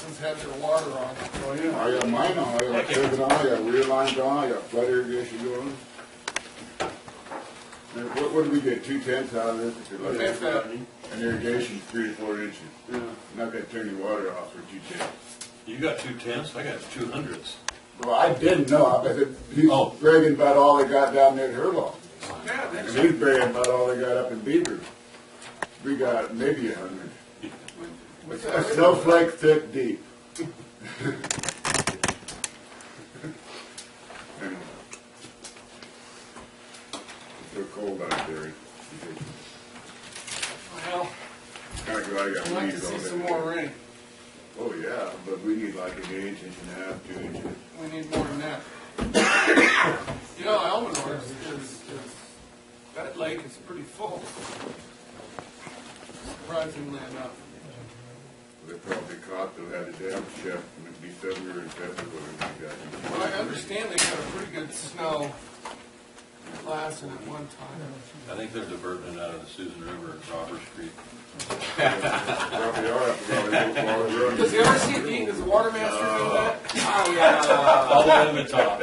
Lassen's had their water on. Oh, yeah. I got mine on, I got turbine on, I got rear lines on, I got flood irrigation going. And what did we get, 2/10 out of this? And irrigation 3 to 4 inches. Yeah. Not gonna turn your water off for 2/10. You got 2/10s? I got 200s. Well, I didn't know. He's bragging about all they got down there at Herlaw. Yeah, And he's bragging about all they got up in Beaver. We got maybe 100. A snowflake thick deep. Anyway. It's so cold out there. Well, Kind of glad I got I'd like to leaves see all some day. more rain. Oh yeah, but we need like an inch, inch and a half, 2 inches. We need more than that. You know, Elmendorf that lake is pretty full. Surprisingly enough. They probably caught them, had a dam shut in December and February. Well, I understand they got a pretty good snow at Lassen at one time. I think they're diverting it out of the Susan River and Roberts Creek. Probably are up around the water. Does you ever see it eat? Does the water master do that? Oh, yeah. All the way to the top.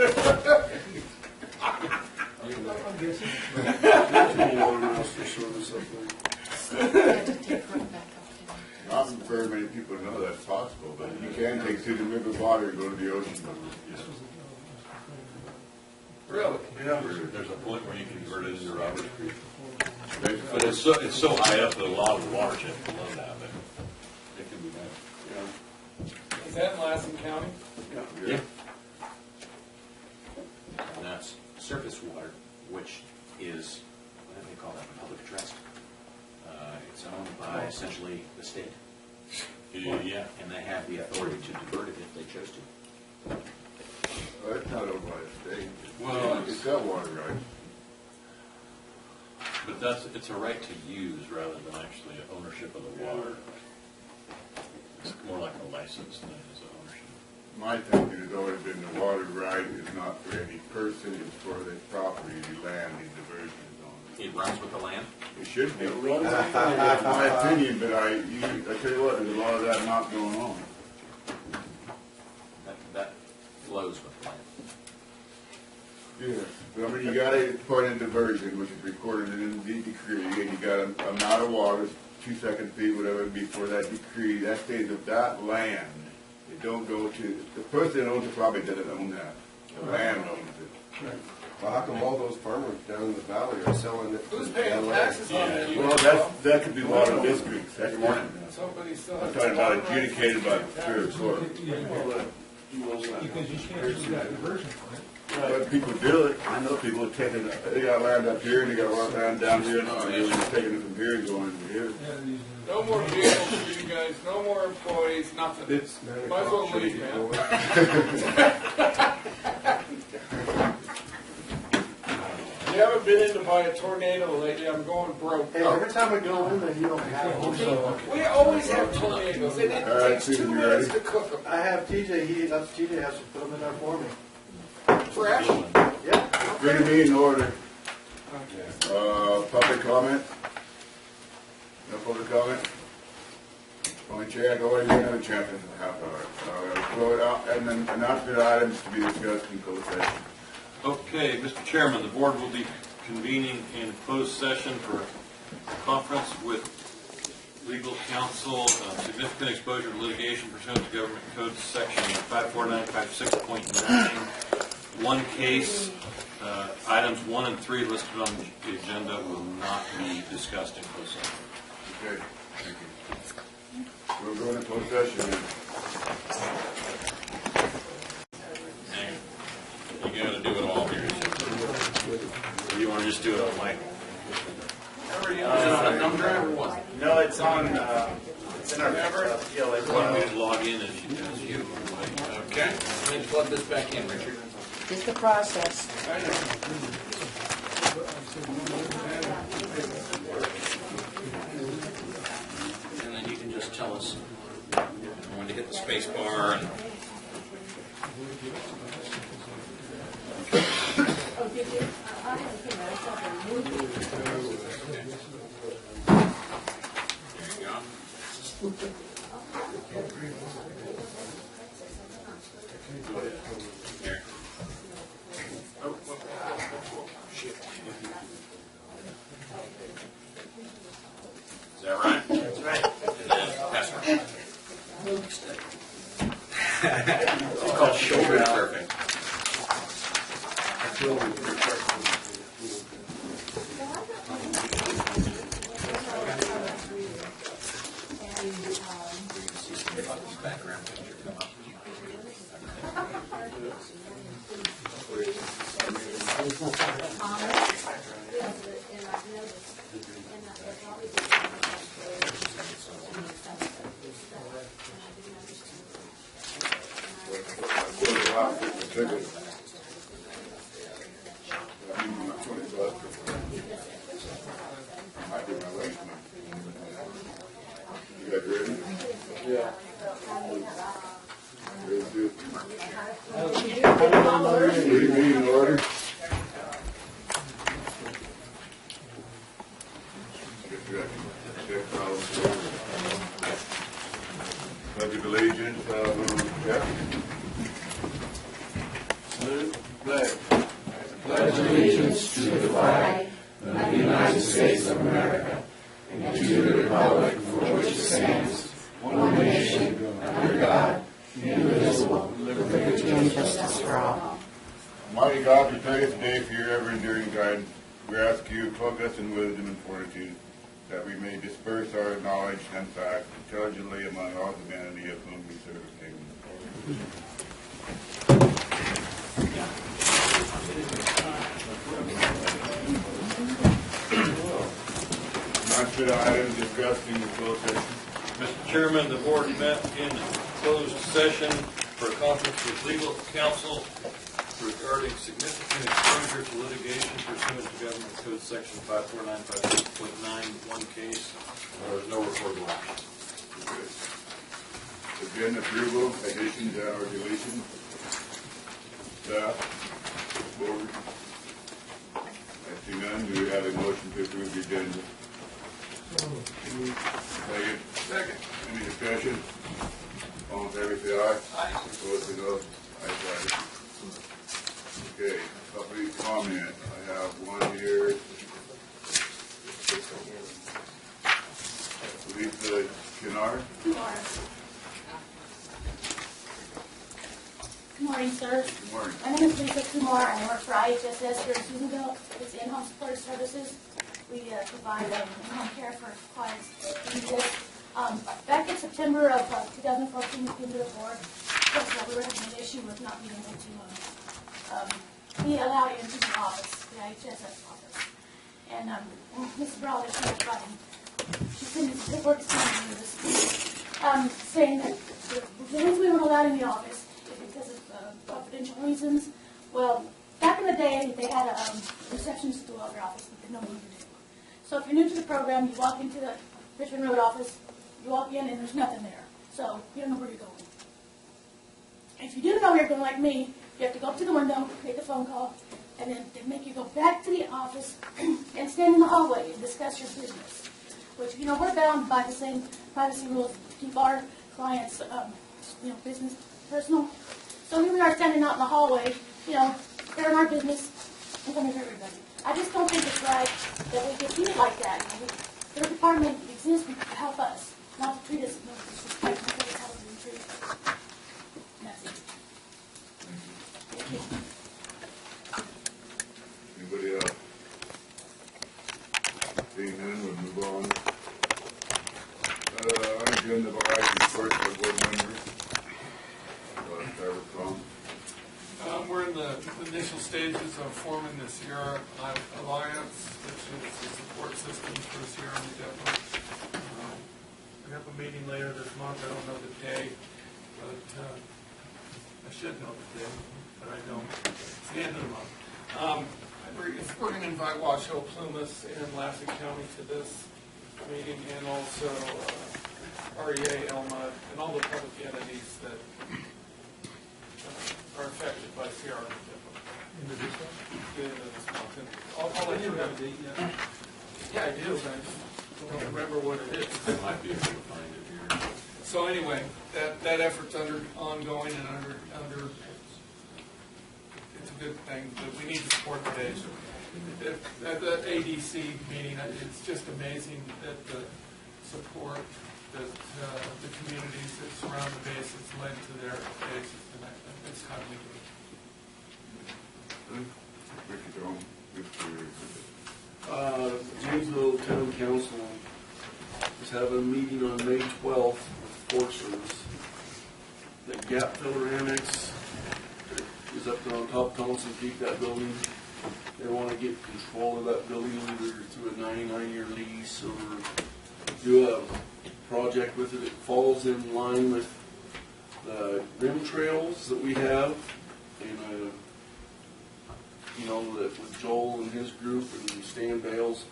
I'm guessing. Not very many people know that's possible, but you can take Susan River water and go to the ocean. Really? Yeah. There's a point where you can convert it into Roberts Creek. But it's so high up that a lot of the watershed below that, but it can be done. Is that in Lassen County? Yeah. And that's surface water, which is, what do they call that, public trust. It's owned by essentially the state. Yeah. And they have the authority to divert it if they chose to. Well, it's not owned by the state. Well, It's got water rights. But it's a right to use rather than actually ownership of the water. It's more like a license than it is ownership. My thinking has always been the water right is not for any person, it's for the property, the land, the diversion is on. It runs with the land. It should be. That's my opinion, but I tell you what, there's a lot of that not going on. That flows with the land. Yes, but I mean, you got a point in diversion, which is recorded in the decree, and you got an amount of water, 2 second feet, whatever, before that decree, that stays with that land. It don't go to, the person that owns the property doesn't own that. The land owns it. Well, how come all those farmers down in the valley are selling it? Who's paying taxes on that? Well, that could be water districts, that's one. Somebody still I'm has. talking about adjudicated by the Superior Court. Because you can't do that diversion plan. But people do it. I know people are taking, they got land up here and they got land down here, and they're taking it from here and going to here. No more vehicles for you guys, no more employees, nothing. It's Might as well leave, man. You haven't been in to buy a tornado lately, I'm going broke. Hey, every time we go in there, you don't have them. So We always have tornadoes, and it takes 2 minutes to cook them. I have TJ. TJ has to put them in there for me. Fresh? Yeah. Bring me in order. Public comment? No public comment? Only check, always another chance in a half hour. Throw it out, and then announcement items to be discussed in closed session. Okay, Mr. Chairman, the board will be convening in closed session for a conference with legal counsel, significant exposure to litigation pursuant to Government Code Section 54956.9. One case, items 1 and 3 listed on the agenda will not be discussed in closed session. Okay, thank you. We'll go into closed session then. You gotta do it all here. You wanna just do it on mic? No, it's on, it's in our PLA. Why don't we just log in as you? Okay. Let me plug this back in, Richard. Just the process. And then you can just tell us when to hit the space bar and there you go. Here. Is that right? That's right. Pass it. It's called shoulder surfing. Background picture come up. You guys ready? Yeah. Ready to do it? Meeting order. Pledge of allegiance, Jeff. Pledge allegiance to the flag of the United States of America and to the republic for which it stands, one nation, under God, indivisible, with liberty and justice for all. Almighty God, we pray this day for your ever-enduring guidance. We ask you to clothe us in wisdom and fortitude, that we may disperse our knowledge and facts intelligently among all humanity of whom we serve. Amen. Not items discussed in the closed session. Mr. Chairman, the board met in closed session for a conference with legal counsel regarding significant exposure to litigation pursuant to Government Code Section 54956.91 case. There was no reportable action. Agenda approval, additions and/or deletions. Staff, board. I see none. Do we have a motion to approve the agenda? Second. Second. Any discussion? All in favor, say aye. Aye. Opposed, say no. Ayes have it. Okay, public comment. I have one here. Lisa Kinnard. Good morning, sir. Good morning. My name is Lisa Kumar. I work for IHSS here in Susanville. It's in-home support services. We provide in-home care for clients who need it. Back in September of 2014, we came to the board because we were having an issue with not being able to be allowed into the office, the IHSS office. And Mrs. Brawley, she sent me some paperwork saying that the reason we weren't allowed in the office is because of confidential reasons. Well, back in the day, they had a receptionist to their office that no one could do. So if you're new to the program, you walk into the Richmond Road office, you walk in and there's nothing there. So you don't know where you're going. If you do know where you're going, like me, you have to go up to the window, make a phone call, and then they make you go back to the office and stand in the hallway and discuss your business. Which, you know, we're bound by the same privacy rules to keep our clients, business personal. So here we are standing out in the hallway, airing our business in front of everybody. I just don't think it's right that we get treated like that. Their department exists to help us, not to treat us with disrespect because it's how we've been treated. And that's it. Thank you. Anybody else? Seeing none, we'll move on. Our agenda of items first for board members. Start with Tom. We're in the initial stages of forming the Sierra Alliance, which is the support system for Sierra and Depot. We have a meeting later this month. I don't know the day, but I should know the day, but I don't. It's the end of the month. We're going to invite Washoe, Plumas, and Lassen County to this meeting, and also REA, Elma, and all the public entities that are affected by Sierra and Depot. Into this month. And I'll let you have a date yet. Yeah, I do. I just don't remember what it is. It might be able to find it here. So anyway, that effort's ongoing and under, it's a good thing, but we need to support the base. At the ADC meeting, it's just amazing that the support that the communities that surround the base has led to their bases, and it's timely. Richard, good for you. Janesville Town Council is having a meeting on May 12th with Forest Service. The gap filler annex is up there on top of Thompson Peak, that building. They want to get control of that building either through a 99-year lease or do a project with it. It falls in line with the rim trails that we have, and you know, that with Joel and his group and Stan Bales.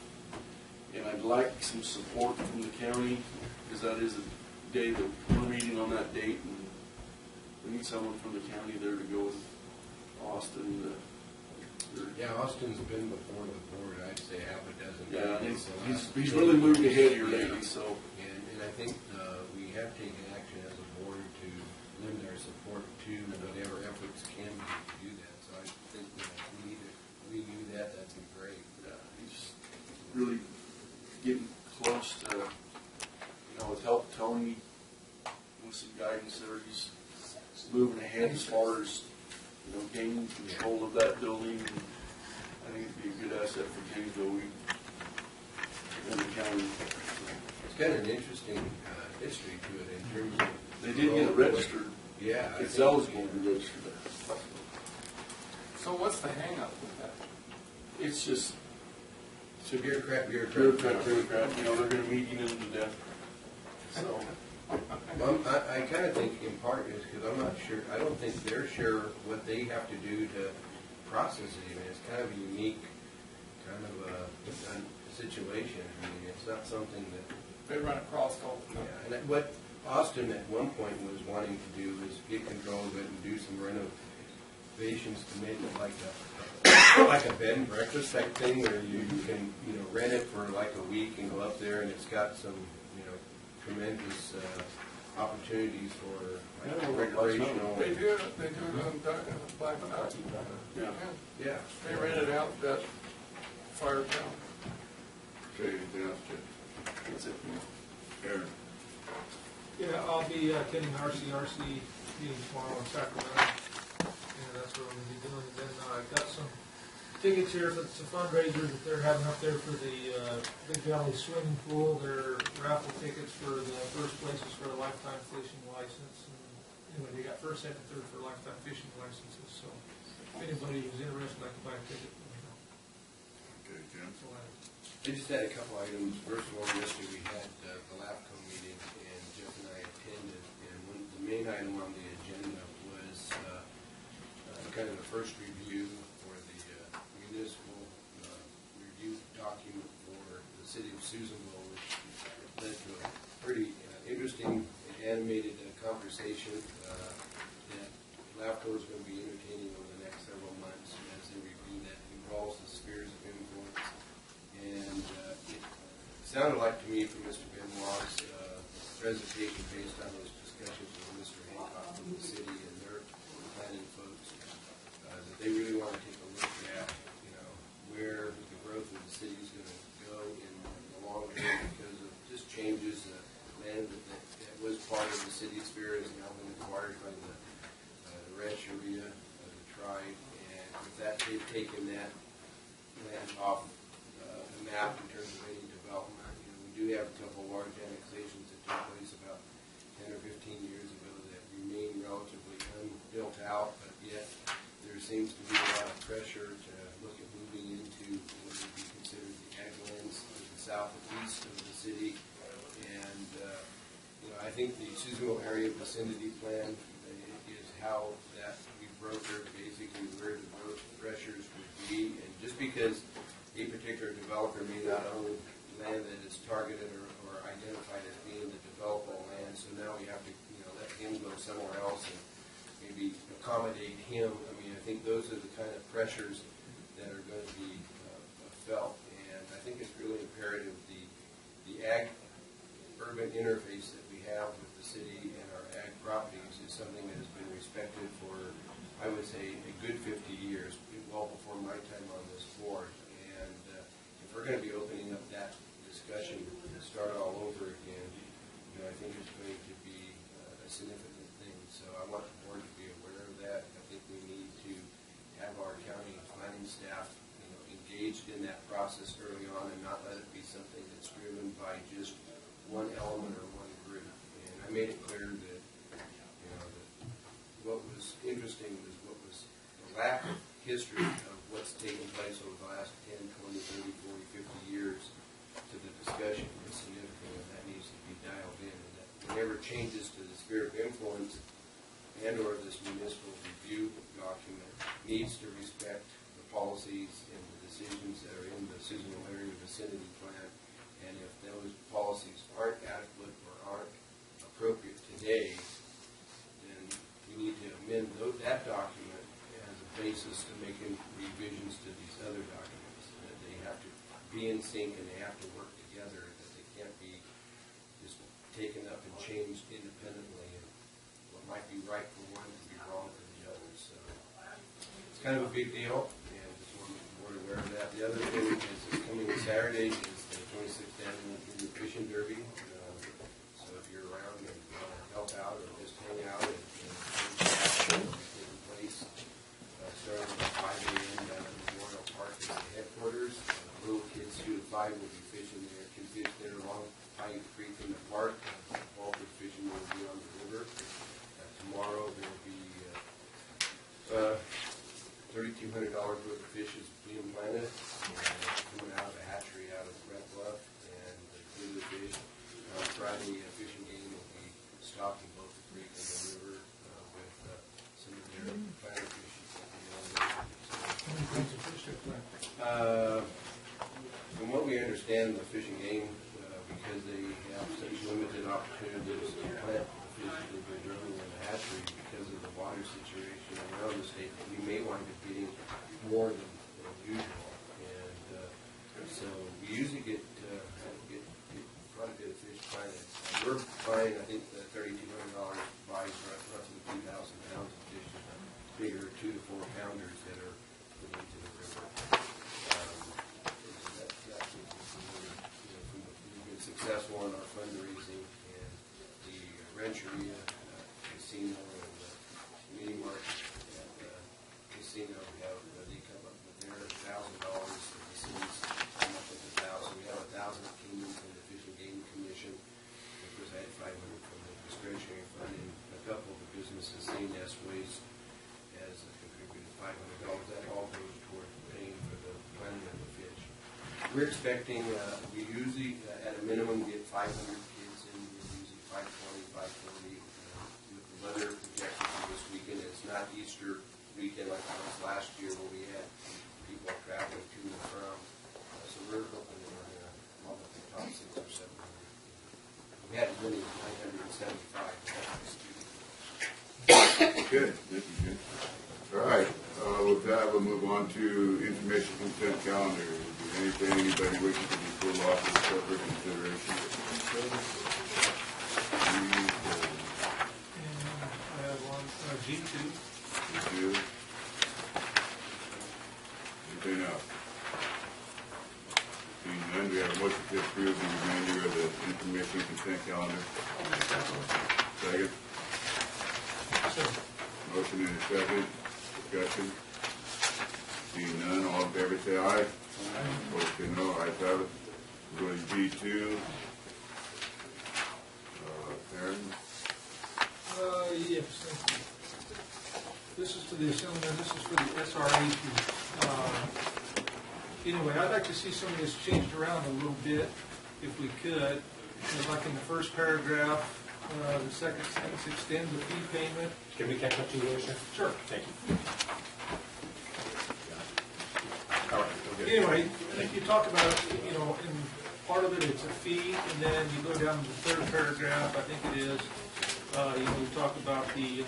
And I'd like some support from the county, because that is a day that we're meeting on that date, and we need someone from the county there to go with Austin. Yeah, Austin's been before the board, I'd say half a dozen Yeah, times. he's really moved ahead here lately, so. And I think we have taken action as a board to lend our support to whatever efforts can be to do that. So I think we knew that, that'd be great. Yeah, he's really getting close to, you know, with help Tony, with some guidance there, he's moving ahead as far as, you know, gaining control of that building. I think it'd be a good asset for Janesville and the county. It's got an interesting history to it in terms of. They did get it registered. Yeah. I It's think- eligible to be registered. So what's the hang up with that? It's just So bureaucrat. bureaucrat, you know, they're gonna meet you to death. So, Well, I kind of think in part is because I'm not sure, I don't think they're sure what they have to do to process it even. It's kind of a unique kind of a situation. I mean, it's not something that, They run across all the yeah. time. And what Austin at one point was wanting to do is get control of it and do some renovations to make it like a bed and breakfast type thing where you can, you know, rent it for like a week and go up there, and it's got some, you know, tremendous opportunities for like recreational. They do it on Black Mountain. yeah. Yeah. They rented out that fire town. Say anything else, Jim? That's it. Aaron? Yeah, I'll be attending RCRC meeting tomorrow in Sacramento, and that's what I'm going to be doing. And then I've got some tickets here for some fundraiser that they're having up there for the Big Valley Swimming Pool. They're raffle tickets for the first places for a lifetime fishing license. And anyway, they got first, second, third for lifetime fishing licenses. So if anybody is interested, I can buy a ticket. Okay, Jim? I just had a couple items. First of all, yesterday we had the LAFCO meeting, and Jeff and I attended, and the main item on the agenda was kind of the first review for the municipal review document for the city of Susanville, which led to a pretty interesting and animated conversation that LAFCO is going to be entertaining over the next several months as they review that involves the spheres of influence. And it sounded like to me from Mr. Benoit's presentation, based on those discussions with Mr. Hancock from the city and their planning folks, that they really want to take a look at, you know, where the growth of the city is going to go in the long term because of just changes. Land that was part of the city sphere is now been acquired by the ranch area of the tribe, and with that, they've taken that land off the map in terms of any development. You know, we do have a couple of large annexations that took place about 10 or 15 years ago that remain relatively unbuilt out, but yet there seems to be a lot of pressure to look at moving into what would be considered the ag lands to the south and east of the city. And you know, I think the Susanville area vicinity plan is how that we brokered basically where the growth pressures would be, and just because a particular developer may not own land that is targeted or identified as being the developable land, so now we have to, you know, let him go somewhere else and maybe accommodate him. I mean, I think those are the kind of pressures that are going to be felt, and I think it's really imperative the ag urban interface that we have with the city and our ag properties is something that has been respected for, I would say, a good 50 years, well before my time on this board. And if we're going to be opening up that discussion to start all over again, I think it's going to be a significant thing. So I want the board to be aware of that. I think we need to have our county planning staff engaged in that process early on and not let it be something that's driven by just one element or one group. And I made it clear that, that what was interesting was what was the lack of history of what's taken place over the last 10, 20, 30, 40, 50 years to the discussion is significant, and that needs to be dialed in. And that whenever changes to the sphere of influence and or this municipal review document needs to respect the policies and the decisions that are in the seasonal area vicinity plan. And if those policies aren't adequate or aren't appropriate today, then we need to amend that document as a basis to making revisions to these other documents. That they have to be in sync and they have to work together, that they can't be just taken up and changed independently. And what might be right for one could be wrong for the other. So it's kind of a big deal, and just want to make the board aware of that. The other thing is coming Saturday is the 26th annual Junior Fishing Derby. So if you're around and want to help out or just hang out and taking place, starting at 5 a.m. down at Memorial Park at the headquarters. Little kids 2 to 5 will be fishing there, can fish there along Pine Creek in the park. Walker fishing will be on the river. Tomorrow there will be $3,200 worth of fish is being planted, coming out of the hatchery out of Red Bluff, and the fish. On Friday, fishing game will be stocking both the creek and the river with some of their planted fish. How many kinds of fish they plant? From what we understand, the fishing game, because they have such limited opportunities to plant the fish that they've been drilling in the hatchery because of the water situation around the state, we may wind up getting more than usual. And so we usually get quite a bit of fish planted. We're buying, I think, the $3,200 buys roughly 2,000 pounds of fish, bigger 2 to 4 pounders that are put into the river. We've been successful in our fundraising, and the Rancheria Casino and the Mini Mart at the casino have, they come up with their $1,000. The city's come up with $1,000. We have $1,000 that came in from the Fish and Game Commission. Of course, I had $500 from the discretionary fund, and a couple of the businesses, C&S Waste, has contributed $500. That all goes toward paying for the planting of the fish. We're expecting, we usually, at a minimum, get 500 kids in. We're usually 520, 540. With the weather projected for this weekend, it's not Easter weekend like it was last year where we had people traveling to and from. So we're hoping that we're going to bump up the top 600 or 700. We had as many as 975. Good, this is good. All right, with that, we'll move on to information consent calendar. Is there anything anybody wishing to be pulled off for separate consideration? And I have one, G2. Two. Anything else? Seeing none, we have a motion to approve the remainder of the information consent calendar. Second. Motion and a second. Discussion. Seeing none, all in favor say aye. Opposed say no. Ayes have it. We'll go to G2. Aaron? Yes, thank you. This is to the assembly, this is for the SRA. Anyway, I'd like to see some of this changed around a little bit, if we could. Like in the first paragraph, the second sentence, extend the fee payment. Can we catch up to you there, sir? Sure. Thank you. All right, we're good. Anyway, you talk about, in part of it, it's a fee, and then you go down to the third paragraph, I think it is, you talk about the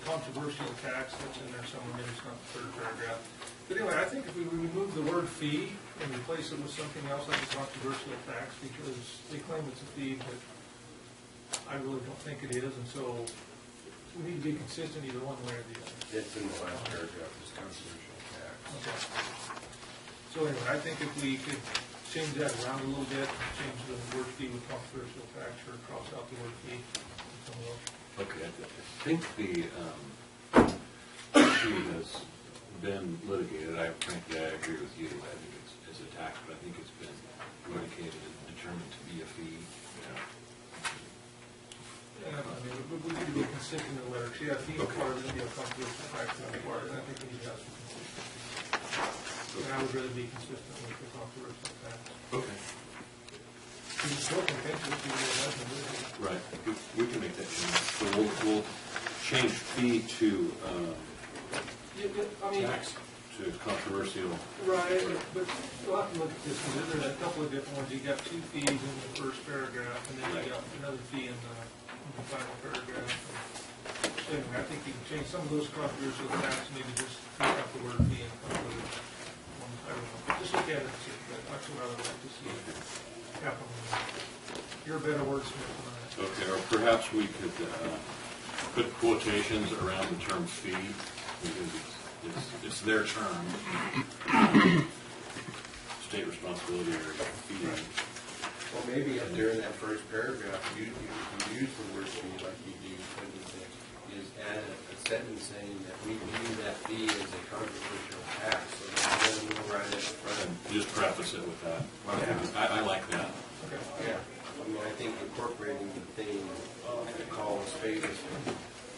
controversial tax that's in there somewhere, maybe it's not the third paragraph. But anyway, I think if we remove the word fee and replace it with something else like a controversial tax, because they claim it's a fee, but I really don't think it is, and so we need to be consistent either one way or the other. It's in the last paragraph, it's controversial tax. Okay. So anyway, I think if we could change that around a little bit, change the word fee with controversial tax, or cross out the word fee. Okay, I think the issue has been litigated. Frankly, I agree with you. I think it's a tax, but I think it's been litigated and determined to be a fee. Yeah, I mean, we need to be consistent in the letter. Yeah, fee required, then be a controversial tax required, and I think we need to have some consistency. And I would rather be consistent with the controversial tax. Okay. It's still contentious, even though it hasn't been. Right, we can make that change. So we'll change fee to I mean, tax, to controversial. right, but we'll have to look at this, because there's a couple of different ones. You got two fees in the first paragraph, and then you got another fee in the final paragraph. So anyway, I think you can change some of those controversial tax, maybe just take out the word fee and include one. I don't know, just look at it and see, but that's what I would like to see happen. You're a better wordsmith than I am. Okay, or perhaps we could put quotations around the term fee, because it's their term. State responsibility or fee. Well, maybe up there in that first paragraph, you use the word fee like you do, is add a sentence saying that we view that fee as a controversial tax, so then we'll write it in front of. Just preface it with that. I like that. Okay. Yeah, I mean, I think incorporating the thing, call a spade a spade.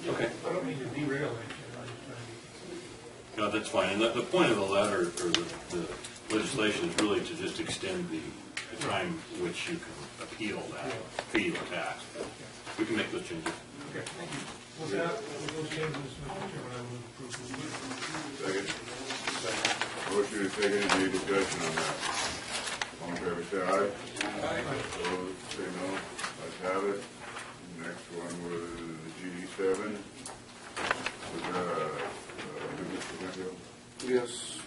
Okay. I don't mean to derail anything, I'm just trying to be consistent. No, that's fine. And the point of the letter, or the legislation, is really to just extend the time which you can appeal that fee or tax. We can make those changes. Okay, thank you. With that, with those changes, Mr. Chairman, I will approve this. Second. Motion is second, any discussion on that? All in favor, say aye. Aye. Opposed, say no. Let's have it. Next one was GD7. Yes.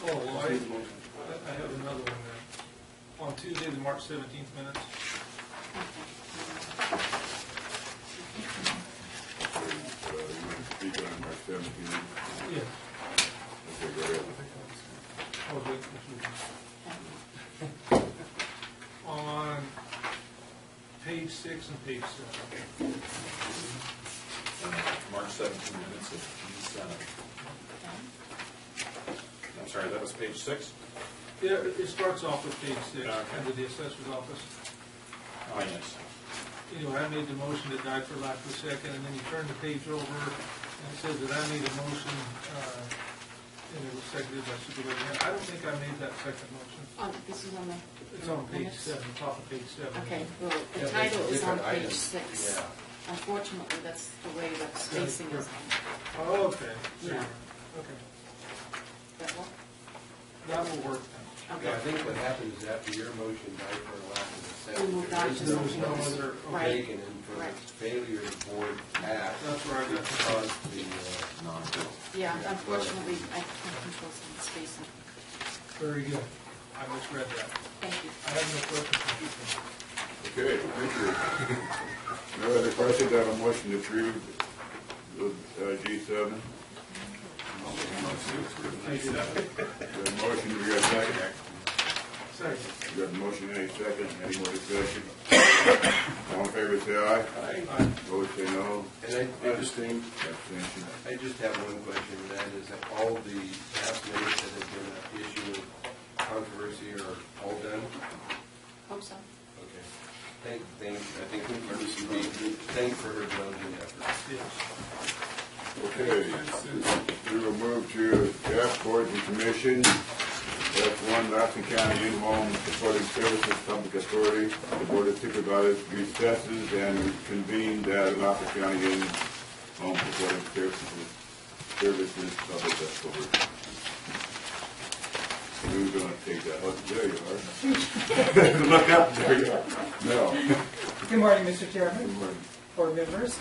Oh, well, I have another one there. On Tuesday, the March 17th minutes. Speak on March 17th. Yes. Okay, go ahead. Oh, wait, this is- On page 6 and page 7. March 17 minutes of G7. I'm sorry, that was page 6? Yeah, it starts off with page 6, Okay. under the assessor's office. Oh, yes. Anyway, I made the motion that died for lack of a second, and then you turn the page over, and it says that I made a motion, and it was seconded by Supervisor Hand. I don't think I made that second motion. This is on the. It's on page minutes? 7, top of page 7. Okay, well, Yeah, the title there's is on different page items. 6. Yeah. Unfortunately, that's the way the spacing is on. Oh, okay. Yeah. Okay. That one? That will work then. Yeah, I Okay. think what happened is after your motion died for a lack of a second. We moved on to there was something no else. other Right. taken, and for the Right. failure of the board to act, That's where I got it the caused the, Non-bill. Yeah, unfortunately, I can't control some of the spacing. Very good. I misread that. Thank you. I have no questions. Okay, thank you. No other questions, I have a motion to approve G7. Thank you. The motion, we got a second. Sorry. We got a motion, any second, any more discussion? All in favor, say aye. Aye. Opposed, say no. and Abstain. Abstention. I just have one question, and that is that all the past minutes that have been an issue of controversy are all done? Hope so. Okay. I think we should be thanked for her diligent efforts. Yes. Okay, we will move to F, boards and commissions. F1, Lassen County In-Home Supporting Services Public Authority. The Board of Supervisors recesses and convenes at Lassen County In-Home Supporting Services Public Authority. Who's going to take that? Oh, there you are. Look up, there you are. No. Good morning, Mr. Chairman, Good morning. board members.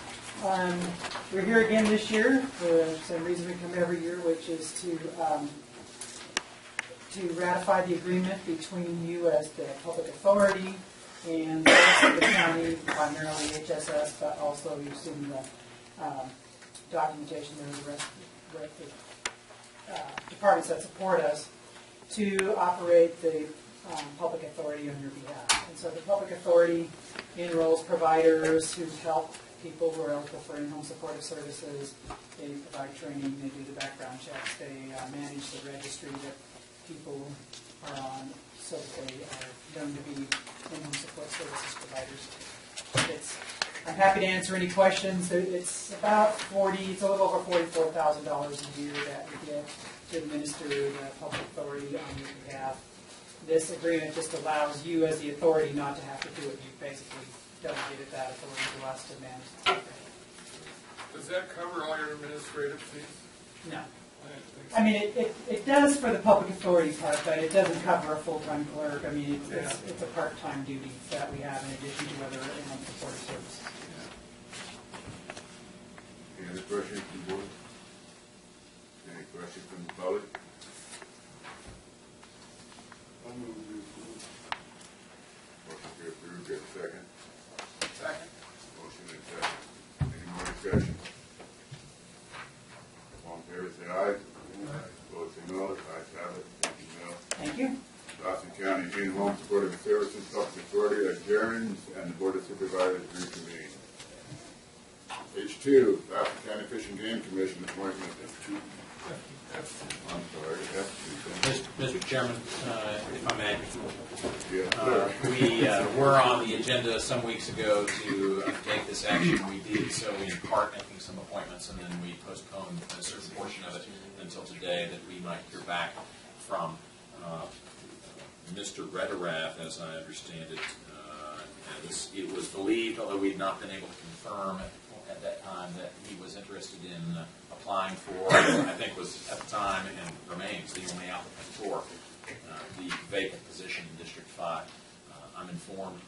We're here again this year for the same reason we come every year, which is to to ratify the agreement between you as the public authority and the rest of the county, primarily HSS, but also you've seen the documentation there, the rest of the departments that support us, to operate the public authority on your behalf. And so the public authority enrolls providers who help people who are eligible for in-home supportive services. They provide training, they do the background checks, they manage the registry that people are on so that they are known to be in-home support services providers. I'm happy to answer any questions. It's about it's a little over $44,000 a year that we get to administer the public authority on your behalf. This agreement just allows you as the authority not to have to do it. You basically delegated that authority to us to manage the program. Does that cover all your administrative fees? No. I didn't think so. I mean, it does for the public authority part, but it doesn't cover a full-time clerk. I mean, it's a part-time duty that we have in addition to other in-home supportive services. Any other questions from the board? Any questions from the public? Motion to approve, get a second. Second. Motion and second. Any more discussion? All in favor, say aye. Opposed, say no. Ayes have it. Thank you, Mel. Thank you. Lassen County In-Home Supportive Services Public Authority adjourns and the Board of Supervisors reconvenes. H2, Lassen County Fish and Game Commission appointment. I'm sorry, F2. Mr. Chairman, if I may, Yeah. we were on the agenda some weeks ago to take this action. We did so in part making some appointments, and then we postponed a certain portion of it until today that we might hear back from Mr. Rederath, as I understand it. It was believed, although we had not been able to confirm at that time, that he was interested in applying for, I think was at the time and remains the only applicant for the vacant position in District 5. I'm informed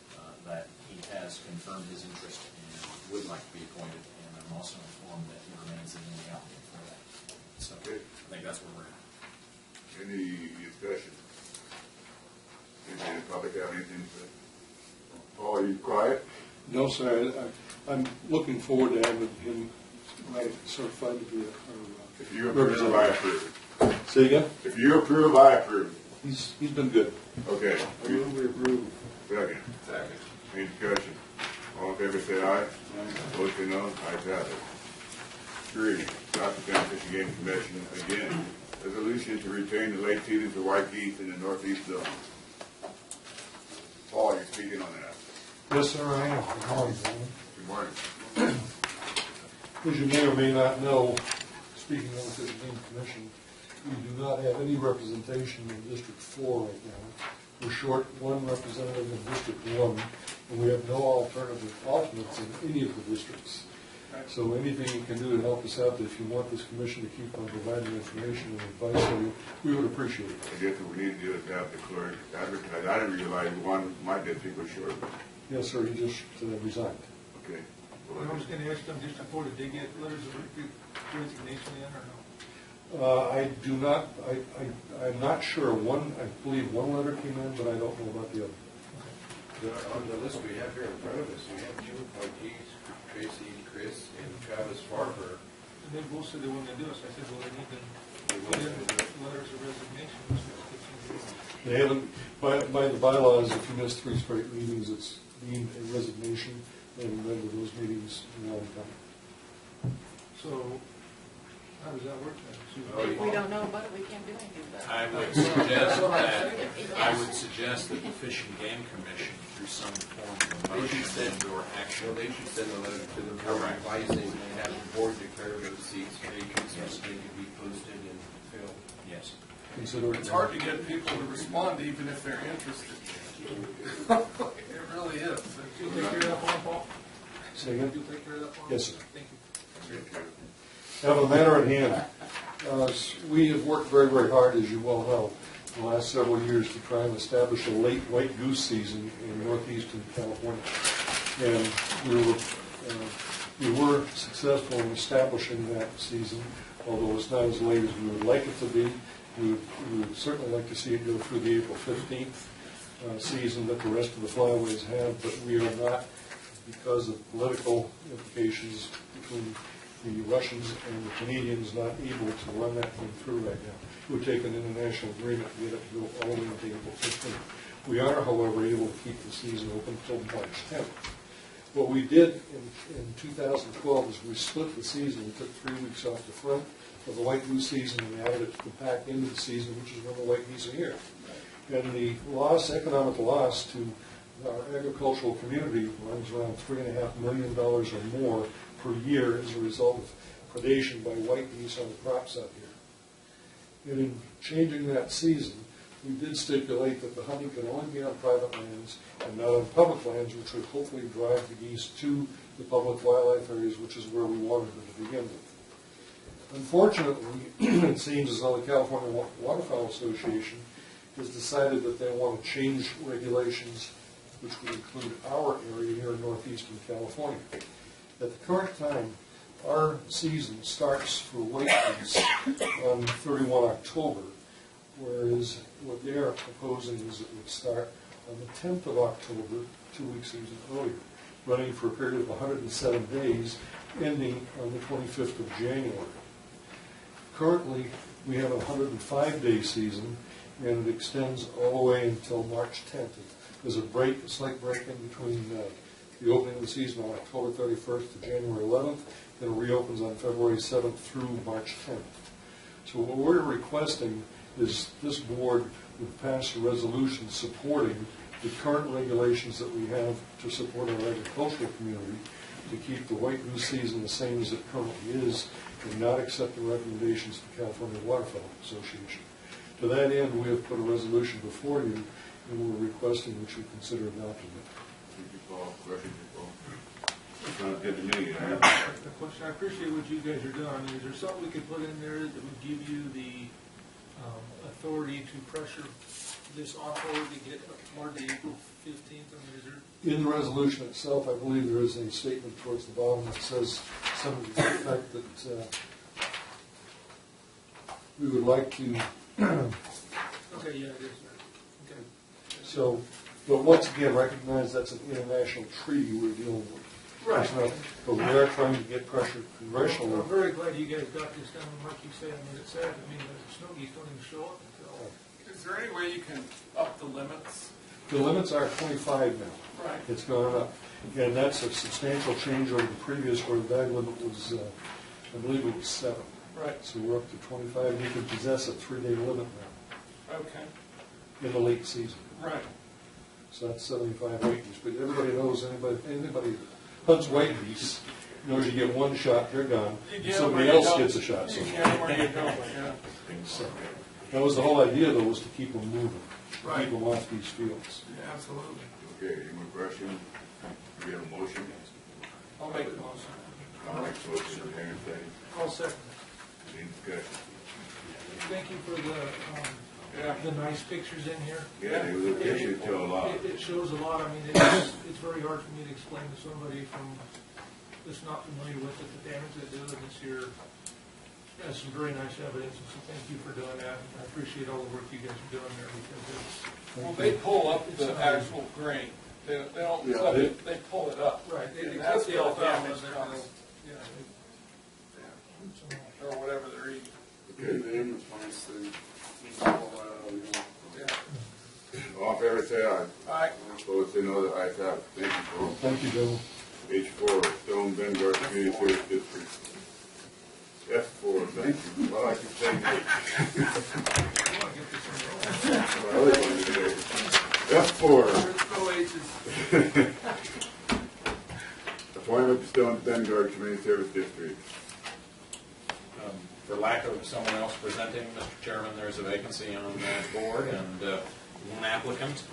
that he has confirmed his interest and would like to be appointed, and I'm also informed that he remains the only applicant for that. So Okay. I think that's where we're at. Any discussion? Any in the public have anything to say? Paul, are you quiet? No, sir. I'm looking forward to having him certified to be If you approve, I approve. Say again? If you approve, I approve. He's been good. Okay. I move we approve. Second. Second. Any discussion? All in favor, say aye. Opposed, say no. Ayes have it. 3, Lassen County Fish and Game Commission, again, resolution to retain the lake seasons of white geese in the northeast zone. Paul, you're speaking on that. Yes, sir, I am. Good morning. Good morning. As you may or may not know, speaking on the Fish and Game Commission, we do not have any representation in District 4 right now. We're short one representative in District 1, and we have no alternative alternates in any of the districts. So anything you can do to help us out, if you want this commission to keep on providing information and advice to you, we would appreciate it. I guess what we need to do is have the clerk advertise. I didn't realize one, my district was short. Yes, sir, he just resigned. Okay. I was going to ask them just before, did they get letters of resignation in or no? I do not, I'm not sure. I believe one letter came in, but I don't know about the other. On the list we have here in front of us, we have 2 appointees, Tracy, Chris, and Travis Farber. And they both said they weren't going to do it, so I said, well, they need to put in letters of resignation. They haven't, by the bylaws, if you miss 3 straight meetings, it's deemed a resignation, and then to those meetings in a long time. So, how does that work then? If we don't know about it, we can't do anything about it. I would suggest that the Fish and Game Commission, through some form of motion or action, Well, they should send a letter to the board advising and have the board declare those seats vacant so that they can be posted and filled. yes. Consider it. It's hard to get people to respond even if they're interested. It really is. You'll take care of that one, Paul? Say again? You'll take care of that one? Yes, sir. Thank you. Now, the matter at hand. We have worked very, very hard, as you well know, in the last several years to try and establish a late white goose season in northeastern California. And we were successful in establishing that season, although it's not as late as we would like it to be. We would certainly like to see it go through the April 15th season that the rest of the flyways have, but we are not, because of political implications between the Russians and the Canadians, not able to run that thing through right now. It would take an international agreement to get it to go all the way to April 15th. We are, however, able to keep the season open until March 10th. What we did in 2012 is we split the season. We took 3 weeks off the front of the white goose season and added it to the back end of the season, which is when the white geese are here. And the economic loss to our agricultural community runs around $3.5 million or more per year as a result of predation by white geese on the crops out here. And in changing that season, we did stipulate that the hunting can only be on private lands and not on public lands, which would hopefully drive the geese to the public wildlife areas, which is where we wanted them to begin with. Unfortunately, it seems as though the California Waterfowl Association has decided that they want to change regulations, which would include our area here in northeastern California. At the current time, our season starts for white geese on 31 October, whereas what they are proposing is it would start on the 10th of October, 2 weeks even earlier, running for a period of 107 days, ending on the 25th of January. Currently, we have a 105-day season, and it extends all the way until March 10th. There's a slight break in between the opening of the season on October 31st to January 11th, then it reopens on February 7th through March 10th. So what we're requesting is this board would pass a resolution supporting the current regulations that we have to support our agricultural community, to keep the white goose season the same as it currently is, and not accept the recommendations of the California Waterfowl Association. To that end, we have put a resolution before you, and we're requesting that you consider adopting it. Thank you, Paul. Questions, Paul? Sounds good to me. A question, I appreciate what you guys are doing. I mean, is there something we could put in there that would give you the authority to pressure this offer to get more to April 15th? I mean, is there... In the resolution itself, I believe there is a statement towards the bottom that says something to the effect that we would like to... Okay, yeah, it is. Okay. So, but once again, recognize that's an international treaty we're dealing with. Right. But we are trying to get pressure congressionally. I'm very glad you guys got this done, like you said. I mean, it's sad. I mean, the snow geese don't even show up until... Is there any way you can up the limits? The limits are 25 now. Right. It's gone up. And that's a substantial change over the previous, where the bag limit was, I believe it was 7. Right. So we're up to 25. You can possess a 3-day limit now Okay. in the late season. Right. So that's 75 white geese. But everybody knows, anybody that hunts white geese knows you get one shot, they're gone. Somebody else gets a shot. You get them where you don't, yeah. So that was the whole idea, though, was to keep them moving, Right. keep them off these fields. Yeah, absolutely. Okay, any more questions? We have a motion? I'll make the motion. I'll make the motion, Aaron, second. I'll second Any discussion? it. Thank you for Yeah. the nice pictures in here. Yeah, they should tell a lot. It shows a lot. I mean, it's very hard for me to explain to somebody that's not familiar with it, the damage they do, and this year has some very nice evidence, and so thank you for doing that. I appreciate all the work you guys are doing there, because it's... Well, they pull up the actual grain. They don't, they pull it up. Right, they And cut that's the where alfalfa, damage and they're comes. gonna, yeah, Or whatever they're eating. Okay, the ambulance plans, they all Yeah. All in favor, say aye. Aye. Opposed, say no. The ayes have it. Thank you, Paul. Thank you, Bill. H4, Stone Bend Garden Community Service District. F4, thank you. Well, I keep saying Well, I really wanted to say F4. Appointment to Stone Bend Garden Community Service District. For lack of someone else presenting, Mr. Chairman, there's a vacancy on that board and one applicant.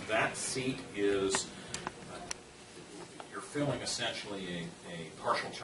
That seat is, you're filling essentially a partial term